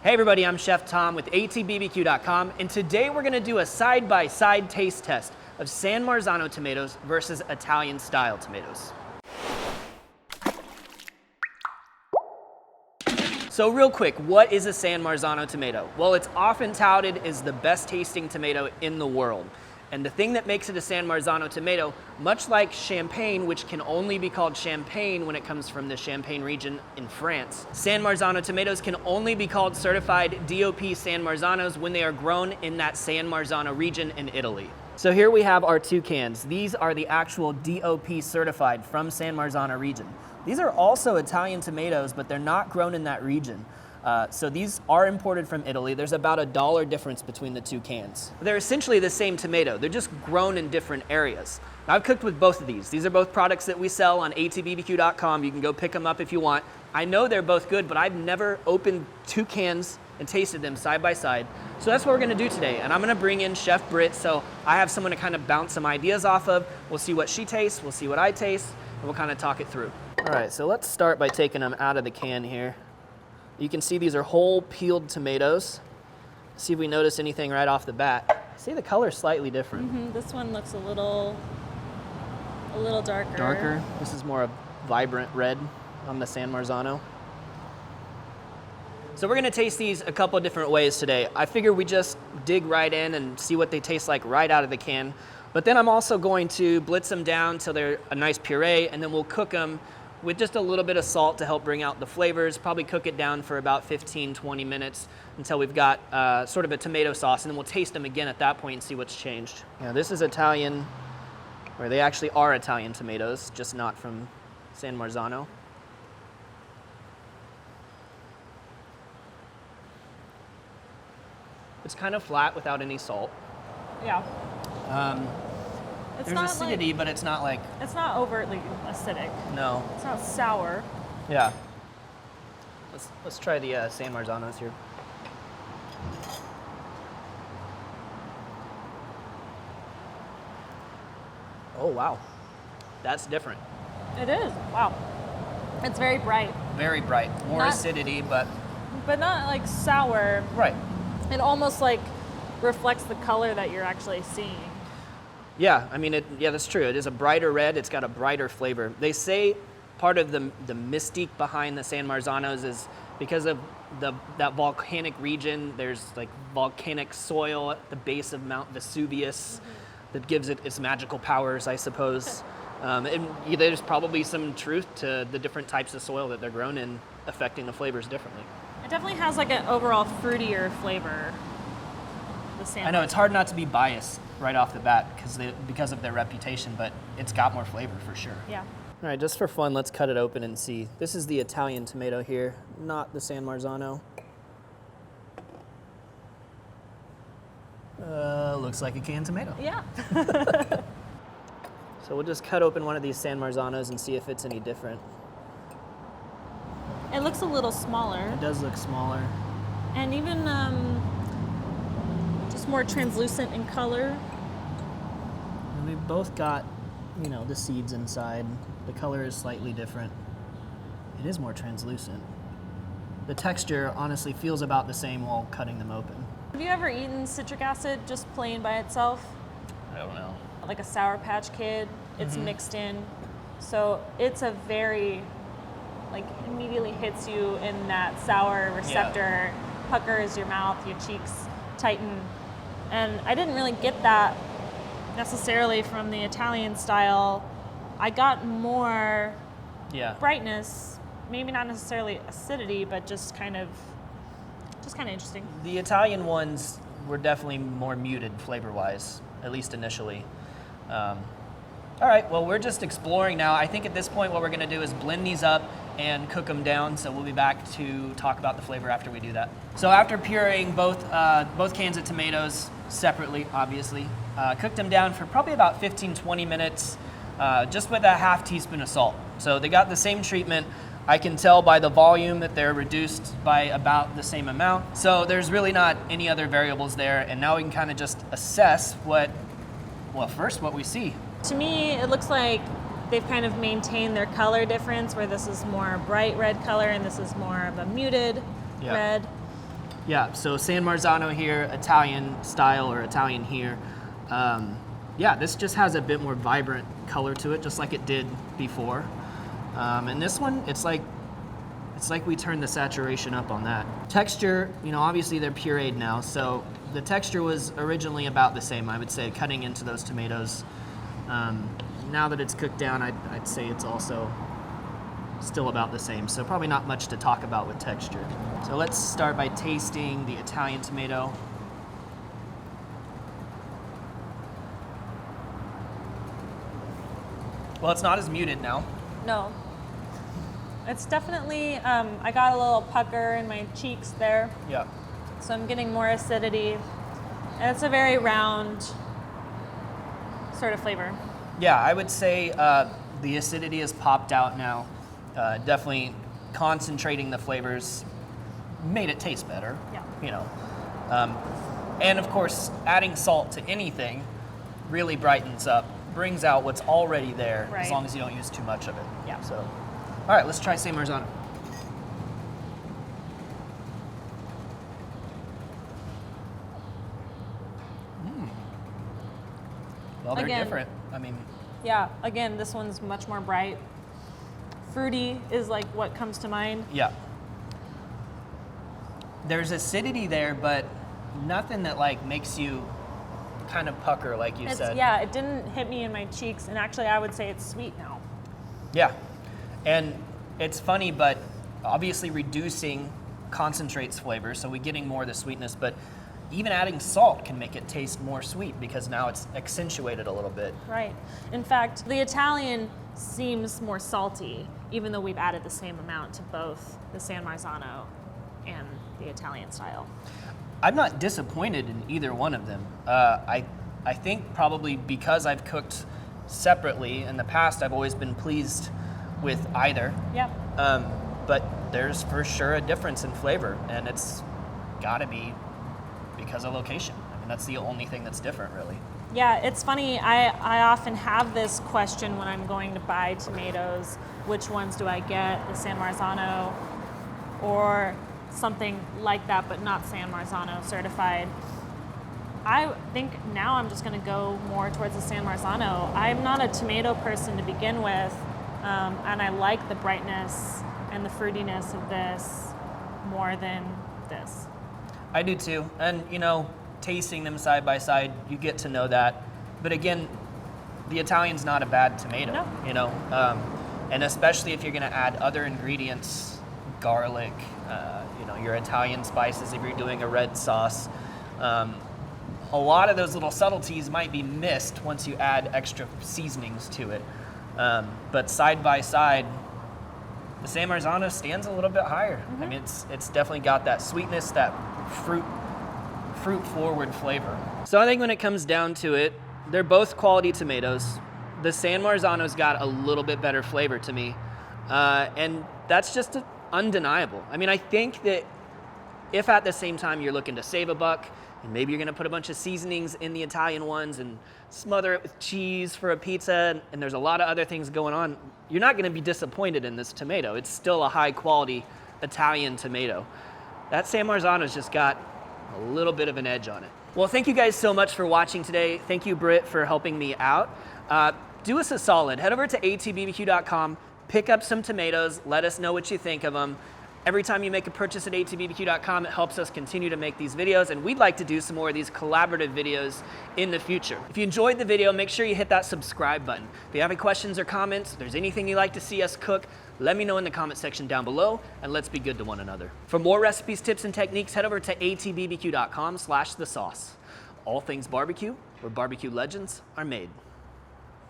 Hey everybody, I'm Chef Tom with allthingsbbq.com, and today we're gonna do a side-by-side taste test of San Marzano tomatoes versus Italian-style tomatoes. So real quick, what is a San Marzano tomato? Well, it's often touted as the best tasting tomato in the world. And the thing that makes it a San Marzano tomato, much like Champagne, which can only be called Champagne when it comes from the Champagne region in France, San Marzano tomatoes can only be called certified DOP San Marzanos when they are grown in that San Marzano region in Italy. So here we have our two cans. These are the actual DOP certified from San Marzano region. These are also Italian tomatoes, but they're not grown in that region. So these are imported from Italy. There's about $1 difference between the two cans. They're essentially the same tomato. They're just grown in different areas. Now, I've cooked with both of these. These are both products that we sell on allthingsbbq.com. You can go pick them up if you want. I know they're both good, but I've never opened two cans and tasted them side by side. So that's what we're gonna do today. And I'm gonna bring in Chef Britt, so I have someone to kind of bounce some ideas off of. We'll see what she tastes, we'll see what I taste, and we'll kind of talk it through. All right, so let's start by taking them out of the can here. You can see these are whole peeled tomatoes. See if we notice anything right off the bat. See, the color's slightly different. This one looks a little darker. Darker. This is more a vibrant red on the San Marzano. So we're gonna taste these a couple of different ways today. I figure we just dig right in and see what they taste like right out of the can. But then I'm also going to blitz them down till they're a nice puree, and then we'll cook them with just a little bit of salt to help bring out the flavors. Probably cook it down for about 15-20 minutes until we've got sort of a tomato sauce, and then we'll taste them again at that point and see what's changed. Yeah, this is Italian, or they actually are Italian tomatoes, just not from San Marzano. It's kind of flat without any salt. Yeah. There's acidity, but it's not like... It's not overtly acidic. No. It's not sour. Yeah. Let's try the San Marzanos here. Oh, wow. That's different. It is. Wow. It's very bright. Very bright. More acidity, but not like sour. Right. It almost like reflects the color that you're actually seeing. Yeah, I mean, yeah, that's true. It is a brighter red. It's got a brighter flavor. They say part of the mystique behind the San Marzanos is because of that volcanic region. There's like volcanic soil at the base of Mount Vesuvius that gives it its magical powers, I suppose. And there's probably some truth to the different types of soil that they're grown in affecting the flavors differently. It definitely has like an overall fruitier flavor. I know, it's hard not to be biased right off the bat because of their reputation, but it's got more flavor for sure. Yeah. All right, just for fun, let's cut it open and see. This is the Italian tomato here, not the San Marzano. Looks like a canned tomato. Yeah. So we'll just cut open one of these San Marzanos and see if it's any different. It looks a little smaller. It does look smaller. And even just more translucent in color. And we've both got, you know, the seeds inside. The color is slightly different. It is more translucent. The texture honestly feels about the same while cutting them open. Have you ever eaten citric acid just plain by itself? I don't know. Like a Sour Patch Kid, it's mixed in. So it's a very, like, immediately hits you in that sour receptor, puckers your mouth, your cheeks tighten. And I didn't really get that necessarily from the Italian style. I got more brightness, maybe not necessarily acidity, but just kind of interesting. The Italian ones were definitely more muted flavor-wise, at least initially. All right, well, we're just exploring now. I think at this point what we're gonna do is blend these up and cook them down, so we'll be back to talk about the flavor after we do that. So after pureeing both cans of tomatoes separately, obviously, cooked them down for probably about 15-20 minutes, just with a half teaspoon of salt. So they got the same treatment. I can tell by the volume that they're reduced by about the same amount. So there's really not any other variables there, and now we can kind of just assess what we see. To me, it looks like they've kind of maintained their color difference, where this is more bright red color and this is more of a muted red. Yeah, so San Marzano here, Italian style or Italian here. Yeah, this just has a bit more vibrant color to it, just like it did before. And this one, it's like we turned the saturation up on that. Texture, you know, obviously they're pureed now, so the texture was originally about the same, I would say, cutting into those tomatoes. Now that it's cooked down, I'd say it's also still about the same, so probably not much to talk about with texture. So let's start by tasting the Italian tomato. Well, it's not as muted now. No. It's definitely, I got a little pucker in my cheeks there. Yeah. So I'm getting more acidity. And it's a very round sort of flavor. Yeah, I would say the acidity has popped out now. Definitely concentrating the flavors made it taste better. Yeah. You know, and of course, adding salt to anything really brightens up, brings out what's already there, Right. as long as you don't use too much of it. Yeah. So, all right, let's try San Marzano. Well, they're Again, different. I mean, Yeah, again, this one's much more bright. Fruity is like what comes to mind. yeah. There's acidity there, but nothing that like makes you kind of pucker, like you said. Yeah, it didn't hit me in my cheeks, and actually I would say it's sweet now. Yeah, and it's funny, but obviously reducing concentrates flavor, so we're getting more of the sweetness, but even adding salt can make it taste more sweet because now it's accentuated a little bit. Right. In fact, the Italian seems more salty, even though we've added the same amount to both the San Marzano and the Italian style. I'm not disappointed in either one of them. I think probably because I've cooked separately in the past, I've always been pleased with either. Yep. But there's for sure a difference in flavor, and it's gotta be because of location. I mean, that's the only thing that's different, really. Yeah, it's funny. I often have this question when I'm going to buy tomatoes. Which ones do I get? The San Marzano or something like that, but not San Marzano certified. I think now I'm just going to go more towards the San Marzano. I'm not a tomato person to begin with, and I like the brightness and the fruitiness of this more than this. I do too. And, you know, tasting them side by side, you get to know that. But again, the Italian's not a bad tomato, No. you know? And especially if you're going to add other ingredients, garlic, you know, your Italian spices, if you're doing a red sauce. A lot of those little subtleties might be missed once you add extra seasonings to it. But side by side, the San Marzano stands a little bit higher. Mm-hmm. I mean, it's definitely got that sweetness, that fruit forward flavor. So I think when it comes down to it, they're both quality tomatoes. The San Marzano's got a little bit better flavor to me, and that's just undeniable. I mean, I think that if at the same time you're looking to save a buck, and maybe you're gonna put a bunch of seasonings in the Italian ones and smother it with cheese for a pizza, and there's a lot of other things going on, you're not gonna be disappointed in this tomato. It's still a high quality Italian tomato. That San Marzano's just got a little bit of an edge on it. Well, thank you guys so much for watching today. Thank you, Britt, for helping me out. Do us a solid. Head over to allthingsbbq.com, pick up some tomatoes, let us know what you think of them. Every time you make a purchase at allthingsbbq.com, it helps us continue to make these videos, and we'd like to do some more of these collaborative videos in the future. If you enjoyed the video, make sure you hit that subscribe button. If you have any questions or comments, if there's anything you'd like to see us cook, let me know in the comment section down below, and let's be good to one another. For more recipes, tips, and techniques, head over to allthingsbbq.com/thesauce. All Things Barbecue, where barbecue legends are made.